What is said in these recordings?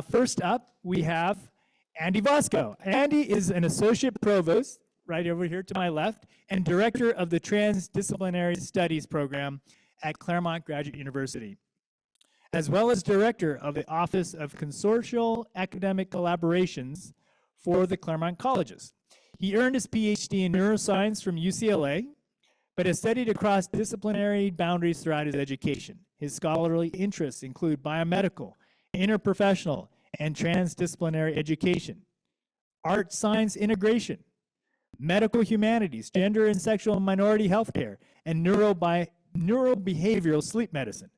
First up, we have Andy Vosko. Andy is an associate provost, right over here to my left, and director of the Transdisciplinary Studies program at Claremont Graduate University, as well as director of the Office of Consortial Academic Collaborations for the Claremont Colleges. He earned his PhD in neuroscience from UCLA, but has studied across disciplinary boundaries throughout his education. His scholarly interests include biomedical, interprofessional, and transdisciplinary education, art science integration, medical humanities, gender and sexual minority healthcare, and neurobehavioral sleep medicine.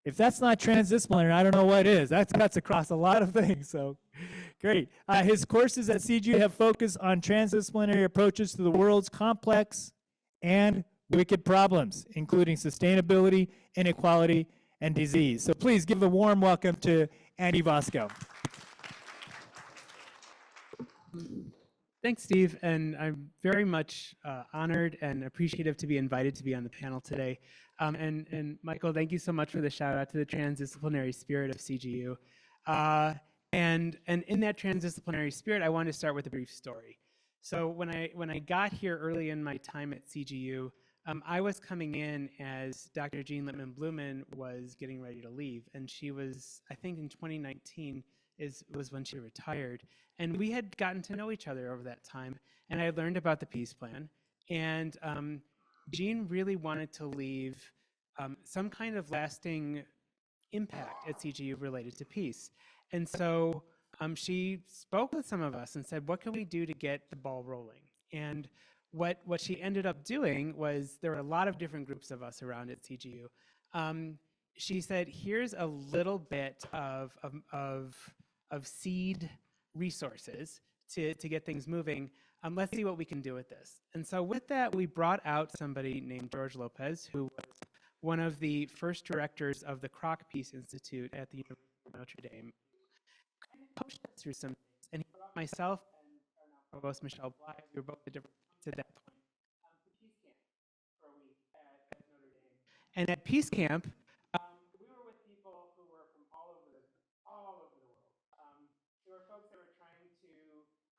If that's not transdisciplinary, I don't know what is. That cuts across a lot of things, so great. His courses at CGU have focused on transdisciplinary approaches to the world's complex and wicked problems, including sustainability, inequality, and disease. So please give a warm welcome to Andy Vosko. Thanks, Steve, and I'm very much honored and appreciative to be invited to be on the panel today. And Michael, thank you so much for the shout out to the transdisciplinary spirit of CGU. And in that transdisciplinary spirit, I want to start with a brief story. So when I got here early in my time at CGU, I was coming in as Dr. Jean Littman-Blumen was getting ready to leave, and she was, I think in 2019 was when she retired. And we had gotten to know each other over that time, and I had learned about the peace plan. And Jean really wanted to leave some kind of lasting impact at CGU related to peace. And so she spoke with some of us and said, what can we do to get the ball rolling? And what she ended up doing was, there were a lot of different groups of us around at CGU. She said, here's a little bit of seed resources to get things moving. Let's see what we can do with this. And so with that, we brought out somebody named George Lopez, who was one of the first directors of the Kroc Peace Institute at the University of Notre Dame. Kind of pushed us through some things. And he brought myself and our now provost, Michelle Bly, we were both at different points at that point, to Peace Camp for a week at Notre Dame. And at Peace Camp, we were with people who were from all over the world. There were folks that were trying to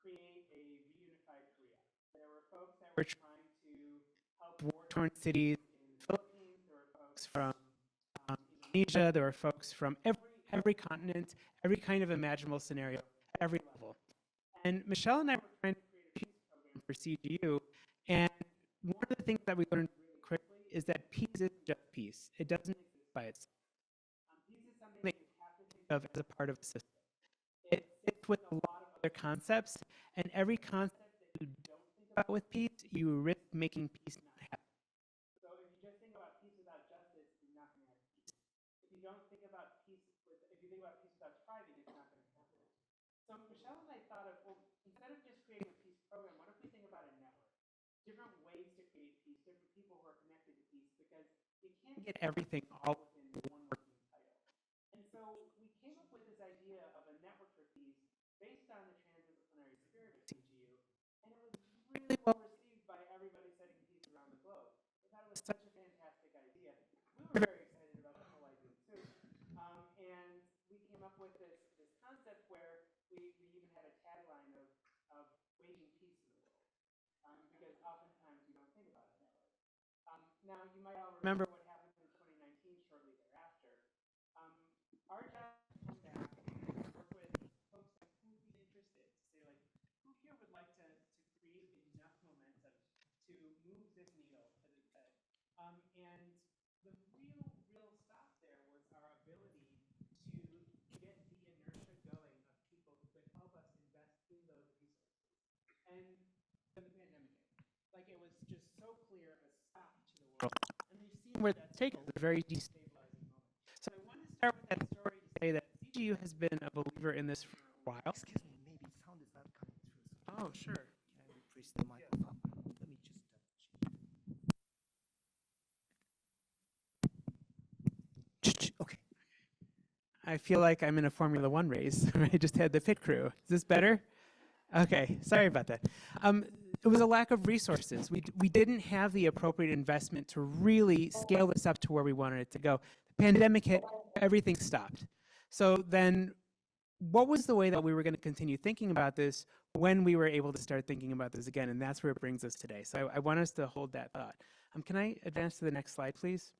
create a reunified Korea. There were folks that were trying to help war-torn cities in the Philippines. There were folks from Indonesia. There were folks from every continent, every kind of imaginable scenario, every level. And Michelle and I were trying to create a peace program for CGU. And one of the things that we learned really quickly is that peace isn't just peace. It doesn't exist by itself. Peace is something that you have to think of as a part of a system. It fits with a lot of other concepts, and every concept that you don't think about with peace, you risk making peace not happen. So if you just think about peace without justice, you're not going to have peace. If you don't think about peace, if you think about peace without striving, it's not going to happen. So Michelle and I thought of, well, instead of just creating a peace program, what if we think about a network? Different ways to create peace, different people who are connected to peace, because you can't get everything all within one working title. And so we came up with this idea of a network for peace based on the transdisciplinary spirit of CGU, and it was really well received by everybody studying peace around the globe. They thought it was such a fantastic idea. We were very excited about the whole idea too. And we came up with this concept where we even had a tagline of waging peace in the world, because oftentimes we don't think about it that way. Now, you might all remember what happened in 2019 shortly thereafter. Our job is to come back and work with folks like who would be interested to say, like, who here would like to create enough momentum to move this needle, as it said. And the real stop there was our ability to get the inertia going of people who could help us invest in those resources. And then the pandemic hit. Like, it was just so clear a stop to the world. And we've seen where that's taken us, a very destabilizing moment. So I want to start with that story to say that CGU has been a believer in this for a while. Excuse me, maybe sound is not coming through. Oh, sure. Can I refresh the microphone? Let me just okay. I feel like I'm in a Formula One race. I just had the pit crew. Is this better? Okay, sorry about that. It was a lack of resources. We didn't have the appropriate investment to really scale this up to where we wanted it to go. The pandemic hit, everything stopped. So then what was the way that we were going to continue thinking about this when we were able to start thinking about this again? And that's where it brings us today. So I want us to hold that thought. Can I advance to the next slide, please?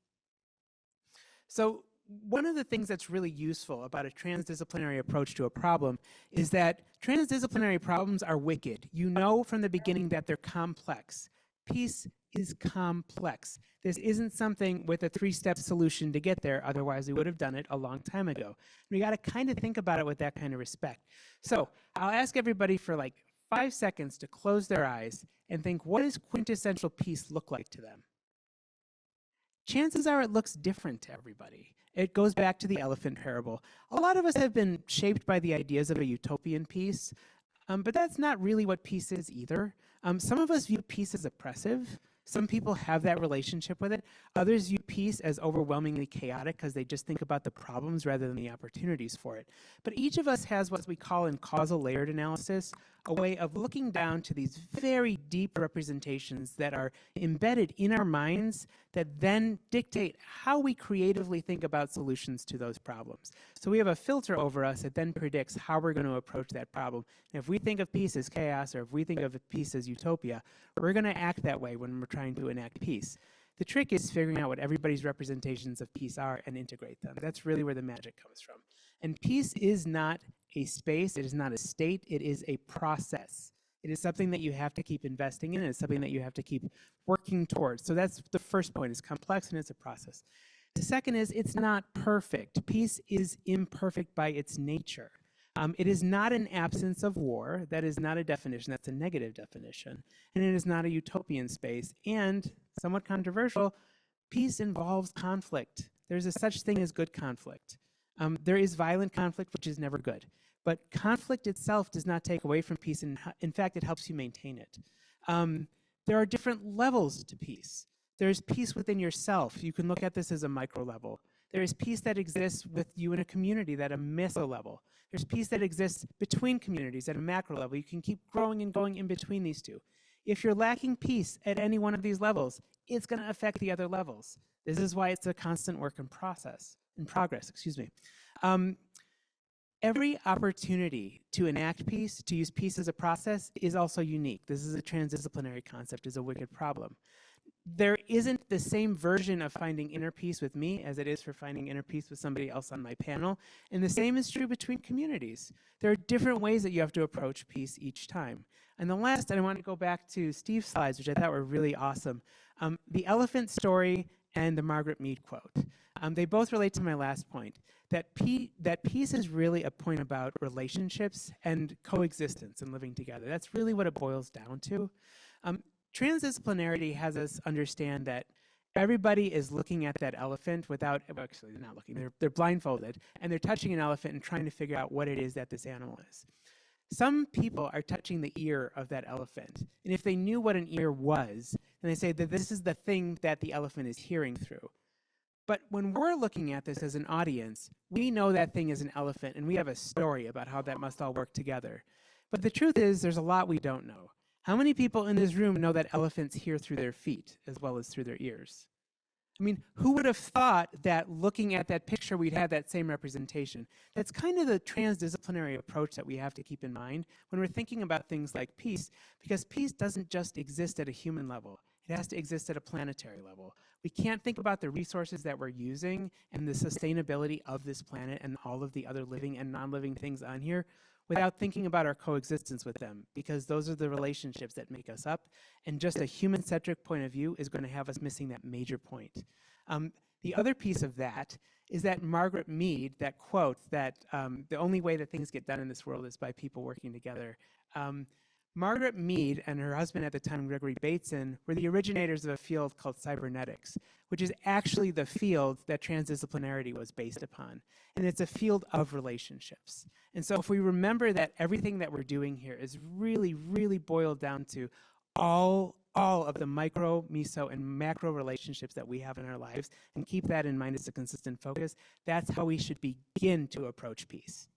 So one of the things that's really useful about a transdisciplinary approach to a problem is that transdisciplinary problems are wicked. You know from the beginning that they're complex. Peace is complex. This isn't something with a three-step solution to get there, otherwise we would have done it a long time ago. We got to kind of think about it with that kind of respect. So I'll ask everybody for like 5 seconds to close their eyes and think, what does quintessential peace look like to them? Chances are it looks different to everybody. It goes back to the elephant parable. A lot of us have been shaped by the ideas of a utopian peace, but that's not really what peace is either. Some of us view peace as oppressive. Some people have that relationship with it. Others view peace as overwhelmingly chaotic because they just think about the problems rather than the opportunities for it. But each of us has what we call in causal layered analysis a way of looking down to these very deep representations that are embedded in our minds that then dictate how we creatively think about solutions to those problems. So we have a filter over us that then predicts how we're going to approach that problem. And if we think of peace as chaos, or if we think of peace as utopia, we're going to act that way when we're trying to enact peace. The trick is figuring out what everybody's representations of peace are and integrate them. That's really where the magic comes from. And peace is not a space, it is not a state, it is a process. It is something that you have to keep investing in, and it's something that you have to keep working towards. So that's the first point, it's complex and it's a process. The second is it's not perfect. Peace is imperfect by its nature. It is not an absence of war. That is not a definition. That's a negative definition. And it is not a utopian space. And, somewhat controversial, peace involves conflict. There's a such thing as good conflict. There is violent conflict, which is never good. But conflict itself does not take away from peace. And in fact, it helps you maintain it. There are different levels to peace. There's peace within yourself. You can look at this as a micro level. There is peace that exists with you in a community at a meso level. There's peace that exists between communities at a macro level. You can keep growing and going in between these two. If you're lacking peace at any one of these levels, it's going to affect the other levels. This is why it's a constant work in progress. Every opportunity to enact peace, to use peace as a process, is also unique. This is a transdisciplinary concept, is a wicked problem. There isn't the same version of finding inner peace with me as it is for finding inner peace with somebody else on my panel. And the same is true between communities. There are different ways that you have to approach peace each time. And the last, and I want to go back to Steve's slides, which I thought were really awesome. The elephant story and the Margaret Mead quote. They both relate to my last point, that peace is really a point about relationships and coexistence and living together. That's really what it boils down to. Transdisciplinarity has us understand that everybody is looking at that elephant without, actually they're not looking, they're blindfolded, and they're touching an elephant and trying to figure out what it is that this animal is. Some people are touching the ear of that elephant, and if they knew what an ear was, then they say that this is the thing that the elephant is hearing through. But when we're looking at this as an audience, we know that thing is an elephant, and we have a story about how that must all work together. But the truth is, there's a lot we don't know. How many people in this room know that elephants hear through their feet as well as through their ears? I mean, who would have thought that looking at that picture we'd have that same representation? That's kind of the transdisciplinary approach that we have to keep in mind when we're thinking about things like peace, because peace doesn't just exist at a human level. It has to exist at a planetary level. We can't think about the resources that we're using and the sustainability of this planet and all of the other living and non-living things on here without thinking about our coexistence with them, because those are the relationships that make us up, and just a human-centric point of view is going to have us missing that major point. The other piece of that is that Margaret Mead, that quote that the only way that things get done in this world is by people working together. Margaret Mead and her husband at the time, Gregory Bateson, were the originators of a field called cybernetics, which is actually the field that transdisciplinarity was based upon. And it's a field of relationships. And so if we remember that everything that we're doing here is really, really boiled down to all of the micro, meso, and macro relationships that we have in our lives, and keep that in mind as a consistent focus, that's how we should begin to approach peace.